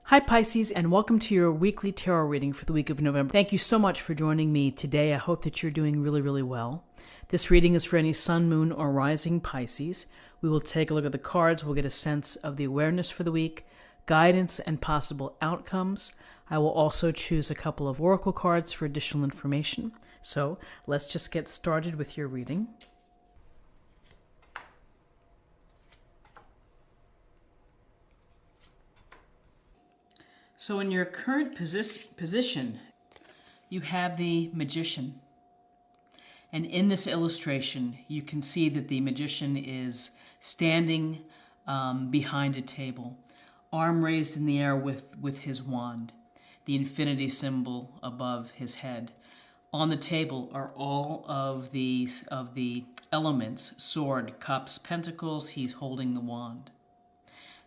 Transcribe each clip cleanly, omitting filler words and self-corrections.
Hi Pisces, and welcome to your weekly tarot reading for the week of November. Thank you so much for joining me today. I hope that you're doing really well. This reading is for any sun, moon, or rising Pisces. We will take a look at the cards. We'll get a sense of the awareness for the week, guidance, and possible outcomes. I will also choose a couple of oracle cards for additional information. So let's just get started with your reading. So in your current position, you have the Magician. And in this illustration, you can see that the Magician is standing behind a table, arm raised in the air with his wand, the infinity symbol above his head. On the table are all of the elements: sword, cups, pentacles. He's holding the wand.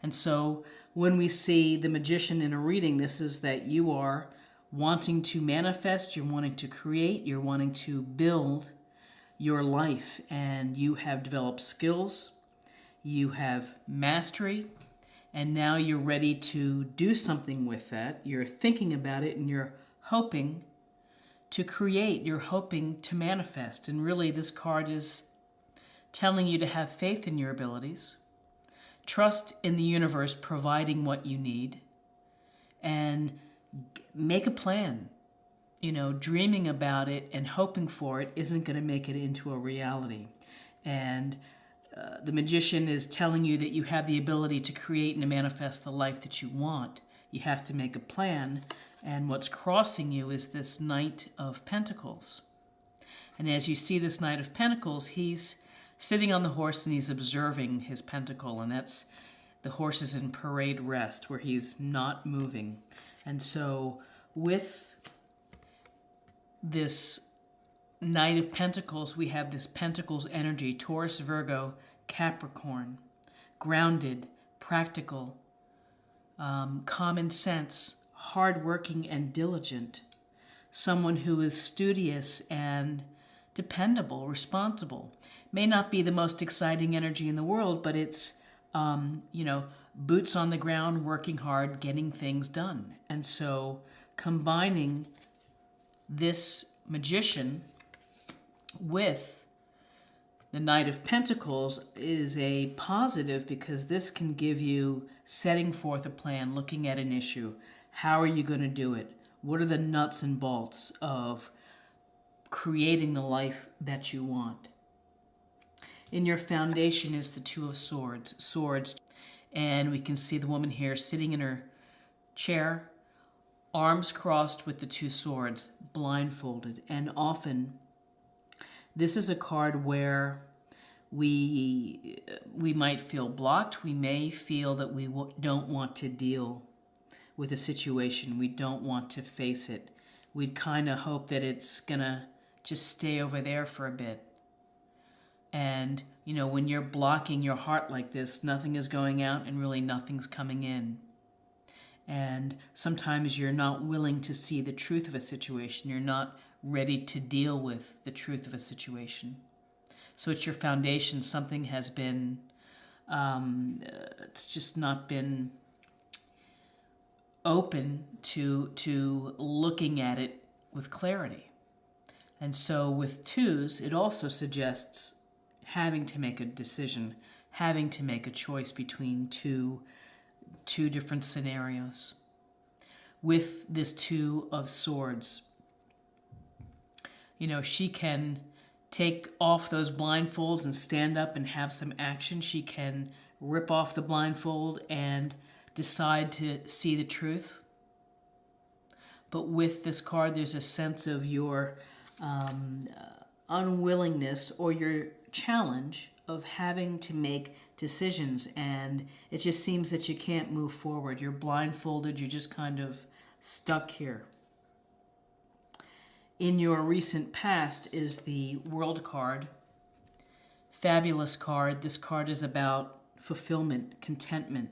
And so when we see the Magician in a reading, this is that you are wanting to manifest, you're wanting to create, you're wanting to build your life, and you have developed skills, you have mastery, and now you're ready to do something with that. You're thinking about it and you're hoping to create, you're hoping to manifest. And really this card is telling you to have faith in your abilities, trust in the universe providing what you need, and make a plan. You know, dreaming about it and hoping for it isn't going to make it into a reality. And the Magician is telling you that you have the ability to create and to manifest the life that you want. You have to make a plan. And what's crossing you is this Knight of Pentacles. And as you see this Knight of Pentacles, he's sitting on the horse and he's observing his pentacle, and that's the horse is in parade rest where he's not moving. And so with this Knight of Pentacles, we have this Pentacles energy: Taurus, Virgo, Capricorn, grounded, practical, common sense, hardworking and diligent, someone who is studious and dependable, responsible. May not be the most exciting energy in the world, but it's, boots on the ground, working hard, getting things done. And so combining this Magician with the Knight of Pentacles is a positive, because this can give you setting forth a plan, looking at an issue. How are you going to do it? What are the nuts and bolts of creating the life that you want? In your foundation is the Two of Swords, and we can see the woman here sitting in her chair, arms crossed with the two swords, blindfolded. And often this is a card where we might feel blocked. We may feel that we don't want to deal with a situation. We don't want to face it. We'd kind of hope that it's gonna just stay over there for a bit. And, when you're blocking your heart like this, nothing is going out and really nothing's coming in. And sometimes you're not willing to see the truth of a situation. You're not ready to deal with the truth of a situation. So it's your foundation. Something has been, it's just not been open to looking at it with clarity. And so with twos, it also suggests having to make a decision, having to make a choice between two different scenarios. With this Two of Swords, she can take off those blindfolds and stand up and have some action. She can rip off the blindfold and decide to see the truth. But with this card, there's a sense of your unwillingness or your challenge of having to make decisions, and it just seems that you can't move forward. You're blindfolded, you're just kind of stuck here. In your recent past is the World card. Fabulous card. This card is about fulfillment, contentment,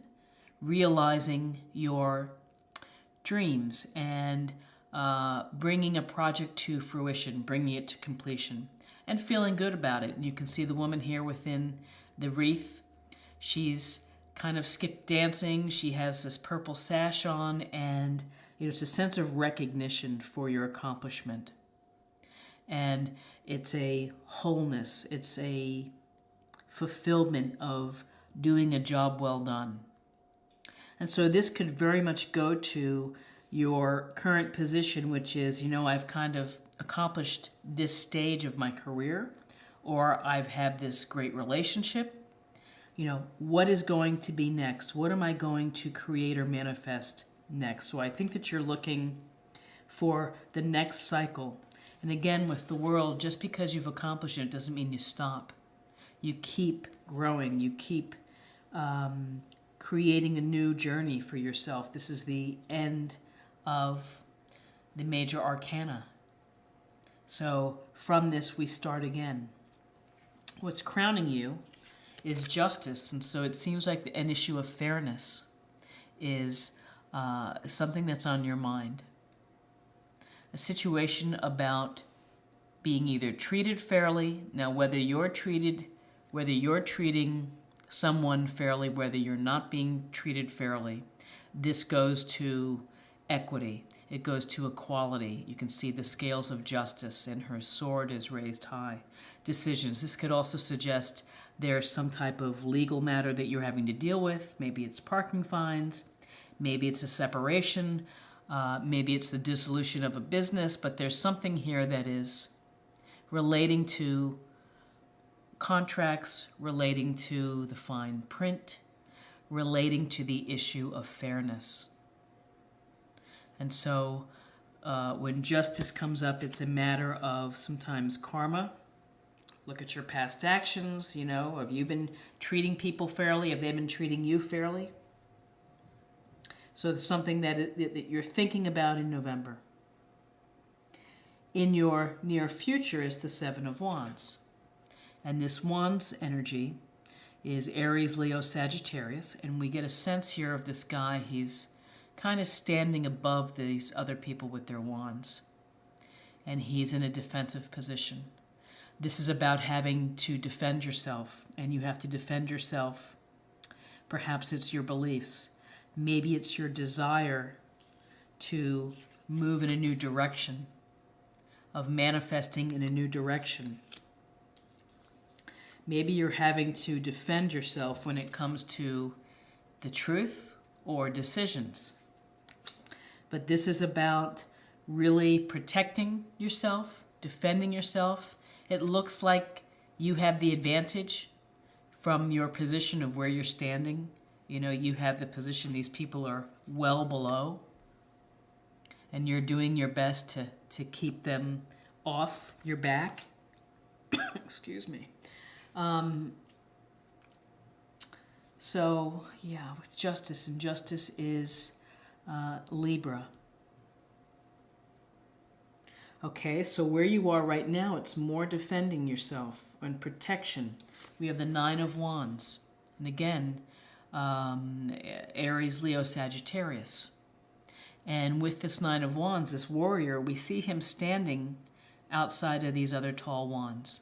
realizing your dreams, and bringing a project to fruition, bringing it to completion, and feeling good about it. And you can see the woman here within the wreath. She's kind of skip dancing. She has this purple sash on, and it's a sense of recognition for your accomplishment. And it's a wholeness. It's a fulfillment of doing a job well done. And so this could very much go to your current position, which is, I've kind of accomplished this stage of my career, or I've had this great relationship. What is going to be next? What am I going to create or manifest next? So I think that you're looking for the next cycle. And again, with the world, just because you've accomplished it doesn't mean you stop. You keep growing. You keep creating a new journey for yourself. This is the end of the major arcana. So from this, we start again. What's crowning you is justice, and so it seems like an issue of fairness is something that's on your mind. A situation about being either treated fairly. Now, whether you're treating someone fairly, whether you're not being treated fairly, this goes to equity. It goes to equality. You can see the scales of justice, and her sword is raised high. Decisions. This could also suggest there's some type of legal matter that you're having to deal with. Maybe it's parking fines. Maybe it's a separation. Maybe it's the dissolution of a business. But there's something here that is relating to contracts, relating to the fine print, relating to the issue of fairness. And so when justice comes up, it's a matter of sometimes karma. Look at your past actions, have you been treating people fairly? Have they been treating you fairly? So it's something that you're thinking about in November. In your near future is the Seven of Wands. And this Wands energy is Aries, Leo, Sagittarius. And we get a sense here of this guy. He's kind of standing above these other people with their wands. And he's in a defensive position. This is about having to defend yourself, and you have to defend yourself. Perhaps it's your beliefs. Maybe it's your desire to move in a new direction, of manifesting in a new direction. Maybe you're having to defend yourself when it comes to the truth or decisions. But this is about really protecting yourself, defending yourself. It looks like you have the advantage from your position of where you're standing. You have the position these people are well below. And you're doing your best to keep them off your back. Excuse me. So, yeah, with justice, and justice is Libra. Okay, so where you are right now, it's more defending yourself and protection. We have the Nine of Wands. And again, Aries, Leo, Sagittarius. And with this Nine of Wands, this warrior, we see him standing outside of these other tall wands,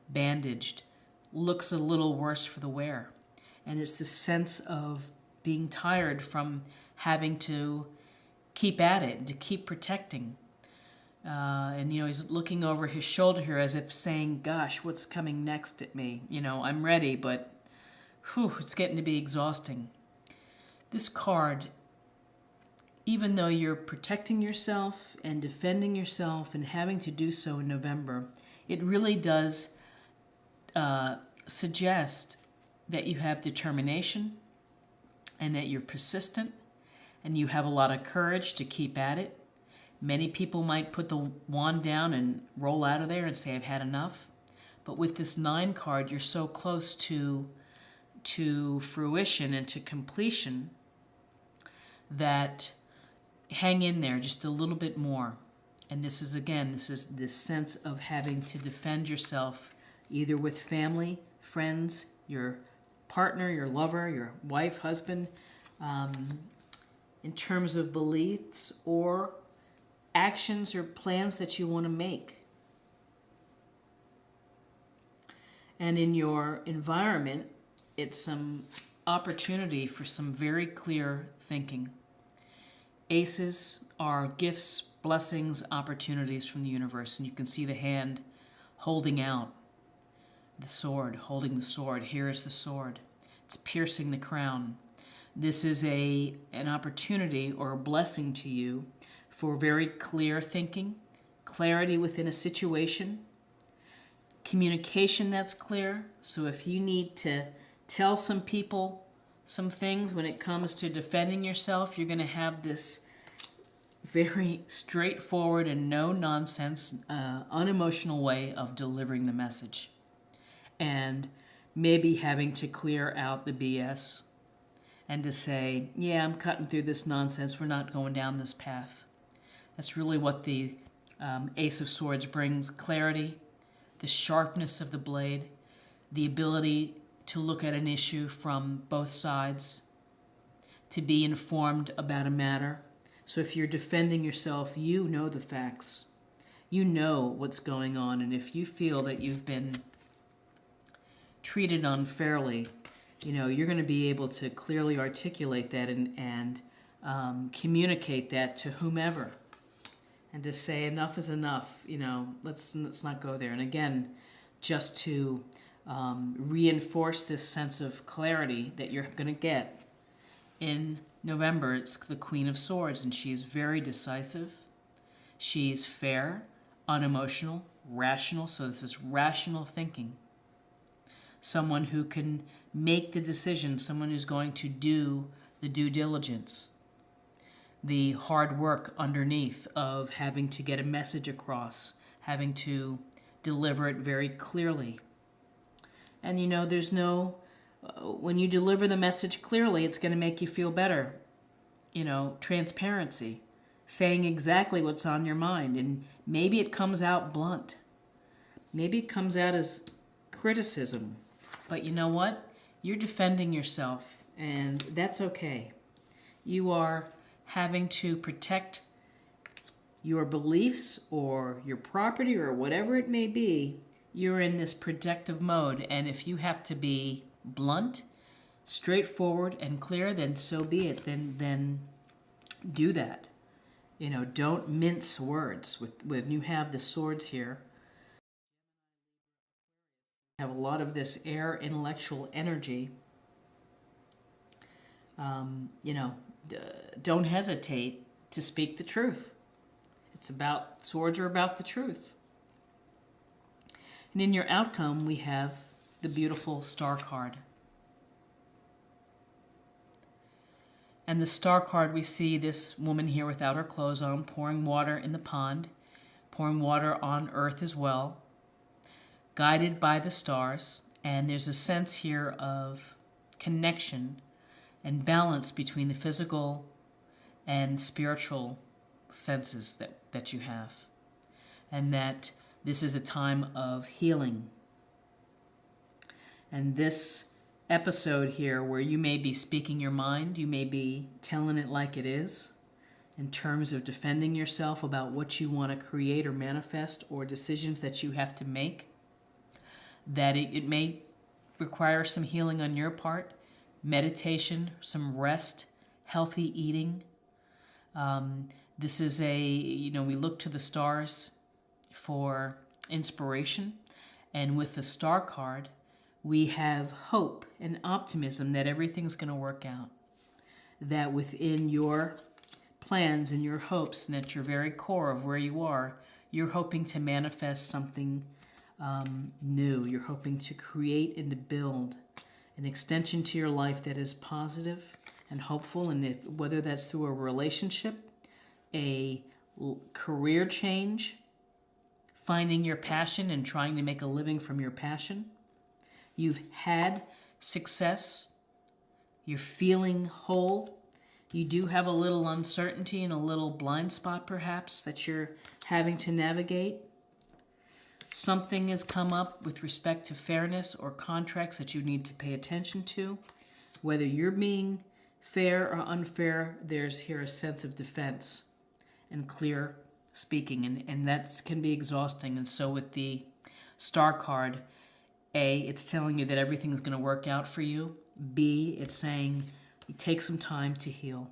bandaged, looks a little worse for the wear. And it's the sense of being tired from having to keep at it, to keep protecting. And he's looking over his shoulder here as if saying, gosh, what's coming next at me? I'm ready, but it's getting to be exhausting. This card, even though you're protecting yourself and defending yourself and having to do so in November, it really does suggest that you have determination and that you're persistent and you have a lot of courage to keep at it. Many people might put the wand down and roll out of there and say, I've had enough. But with this 9 card, you're so close to fruition and to completion that hang in there just a little bit more. And this is this sense of having to defend yourself either with family, friends, your partner, your lover, your wife, husband, in terms of beliefs or actions or plans that you want to make. And in your environment, it's some opportunity for some very clear thinking. Aces are gifts, blessings, opportunities from the universe. And you can see the hand holding out the sword, holding the sword. Here is the sword. It's piercing the crown. This is an opportunity or a blessing to you for very clear thinking, clarity within a situation, communication that's clear. So if you need to tell some people some things when it comes to defending yourself, you're going to have this very straightforward and no-nonsense, unemotional way of delivering the message. And maybe having to clear out the BS and to say, yeah, I'm cutting through this nonsense. We're not going down this path. That's really what the Ace of Swords brings: clarity, the sharpness of the blade, the ability to look at an issue from both sides, to be informed about a matter. So if you're defending yourself, you know the facts. You know what's going on. And if you feel that you've been treated unfairly, you're going to be able to clearly articulate that and communicate that to whomever. And to say enough is enough, let's not go there. And again, just to reinforce this sense of clarity that you're going to get in November. It's the Queen of Swords, and she's very decisive. She's fair, unemotional, rational. So this is rational thinking. Someone who can make the decision, someone who's going to do the due diligence, the hard work underneath of having to get a message across, having to deliver it very clearly. And there's no, when you deliver the message clearly, it's going to make you feel better. Transparency, saying exactly what's on your mind. And maybe it comes out blunt. Maybe it comes out as criticism. But you know what? You're defending yourself, and that's okay. You are having to protect your beliefs or your property or whatever it may be. You're in this protective mode, and if you have to be blunt, straightforward, and clear, then so be it. Then do that. Don't mince words. When you have the swords here, you have a lot of this air intellectual energy. Don't hesitate to speak the truth. Swords are about the truth. And in your outcome, we have the beautiful Star card. And the Star card, we see this woman here without her clothes on, pouring water in the pond, pouring water on earth as well, guided by the stars. And there's a sense here of connection and balance between the physical and spiritual senses that you have. And that this is a time of healing. And this episode here, where you may be speaking your mind, you may be telling it like it is, in terms of defending yourself about what you want to create or manifest, or decisions that you have to make, that it may require some healing on your part, meditation, some rest, healthy eating. This is we look to the stars for inspiration. And with the Star card, we have hope and optimism that everything's going to work out. That within your plans and your hopes, and at your very core of where you are, you're hoping to manifest something new. You're hoping to create and to build an extension to your life that is positive and hopeful. And whether that's through a relationship, a career change, finding your passion and trying to make a living from your passion. You've had success. You're feeling whole. You do have a little uncertainty and a little blind spot perhaps that you're having to navigate. Something has come up with respect to fairness or contracts that you need to pay attention to. Whether you're being fair or unfair, there's here a sense of defense and clear speaking, and that can be exhausting. And so with the Star card, it's telling you that everything is going to work out for you. B, it's saying take some time to heal.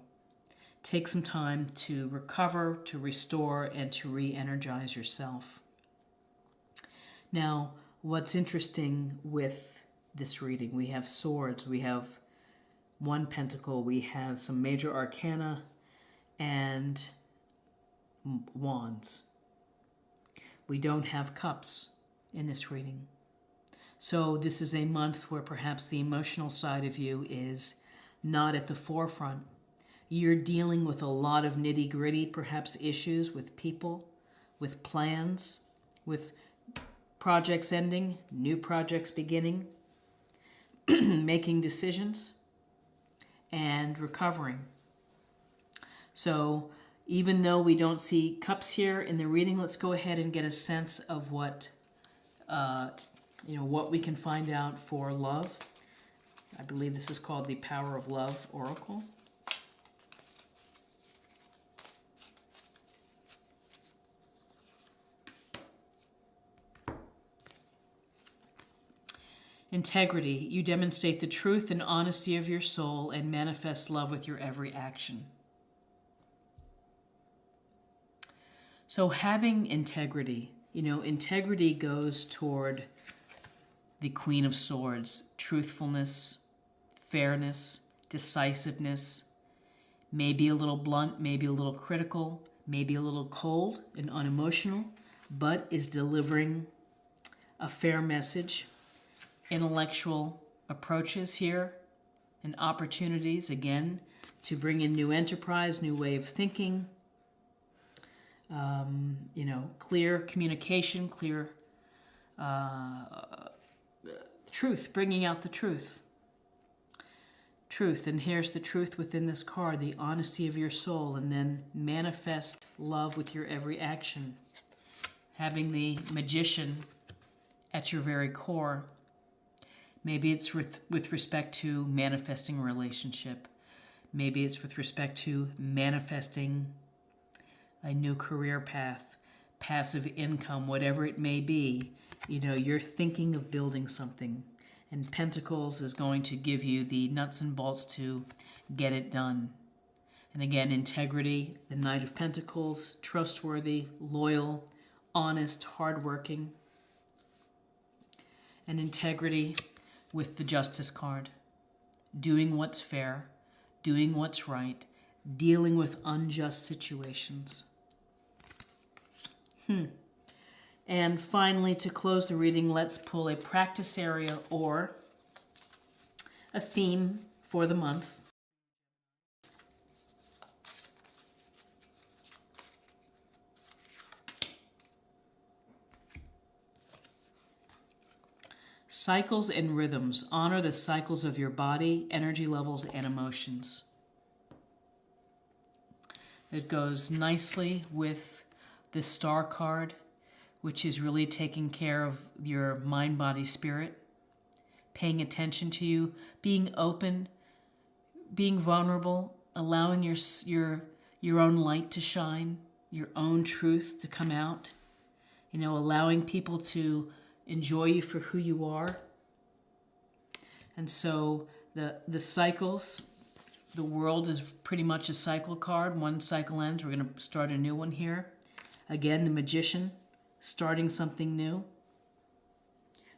Take some time to recover, to restore, and to re-energize yourself. Now, what's interesting with this reading, we have swords, we have one pentacle, we have some major arcana, and wands. We don't have cups in this reading. So this is a month where perhaps the emotional side of you is not at the forefront. You're dealing with a lot of nitty-gritty, perhaps issues with people, with plans, with projects ending, new projects beginning, making decisions, and recovering. So even though we don't see cups here in the reading, let's go ahead and get a sense of what what we can find out for love. I believe this is called the Power of Love Oracle. Integrity. You demonstrate the truth and honesty of your soul and manifest love with your every action. So having integrity, integrity goes toward the Queen of Swords, truthfulness, fairness, decisiveness, maybe a little blunt, maybe a little critical, maybe a little cold and unemotional, but is delivering a fair message. Intellectual approaches here and opportunities, again, to bring in new enterprise, new way of thinking, clear communication, clear truth, bringing out the truth. Truth, and here's the truth within this card, the honesty of your soul, and then manifest love with your every action. Having the Magician at your very core. Maybe it's with respect to manifesting a relationship. Maybe it's with respect to manifesting a new career path, passive income, whatever it may be. You're thinking of building something. And Pentacles is going to give you the nuts and bolts to get it done. And again, integrity, the Knight of Pentacles, trustworthy, loyal, honest, hardworking. And integrity with the Justice card. Doing what's fair, doing what's right, dealing with unjust situations. And finally, to close the reading, let's pull a practice area or a theme for the month. Cycles and rhythms. Honor the cycles of your body, energy levels, and emotions. It goes nicely with the Star card, which is really taking care of your mind, body, spirit, paying attention to you, being open, being vulnerable, allowing your own light to shine, your own truth to come out, allowing people to enjoy you for who you are. And so the cycles, the world is pretty much a cycle card. One cycle ends, we're going to start a new one here. Again, the Magician, starting something new.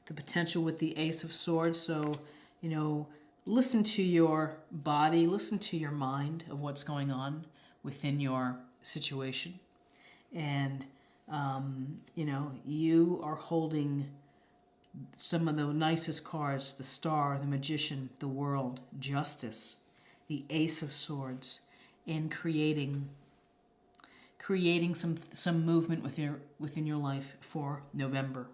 The potential with the Ace of Swords. So, listen to your body, listen to your mind of what's going on within your situation. And, you are holding some of the nicest cards, the Star, the Magician, the World, Justice, the Ace of Swords, in creating some movement within your life for November.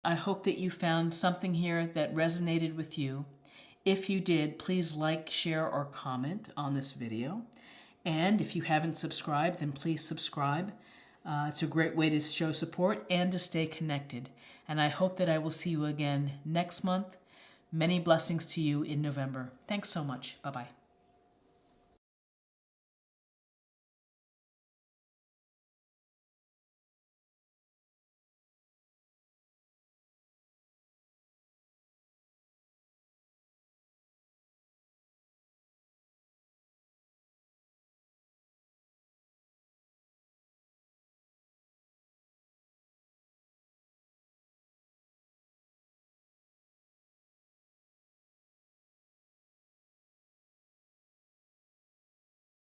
I hope that you found something here that resonated with you. If you did, please like, share, or comment on this video. And if you haven't subscribed, then please subscribe. It's a great way to show support and to stay connected. And I hope that I will see you again next month. Many blessings to you in November. Thanks so much. Bye-bye.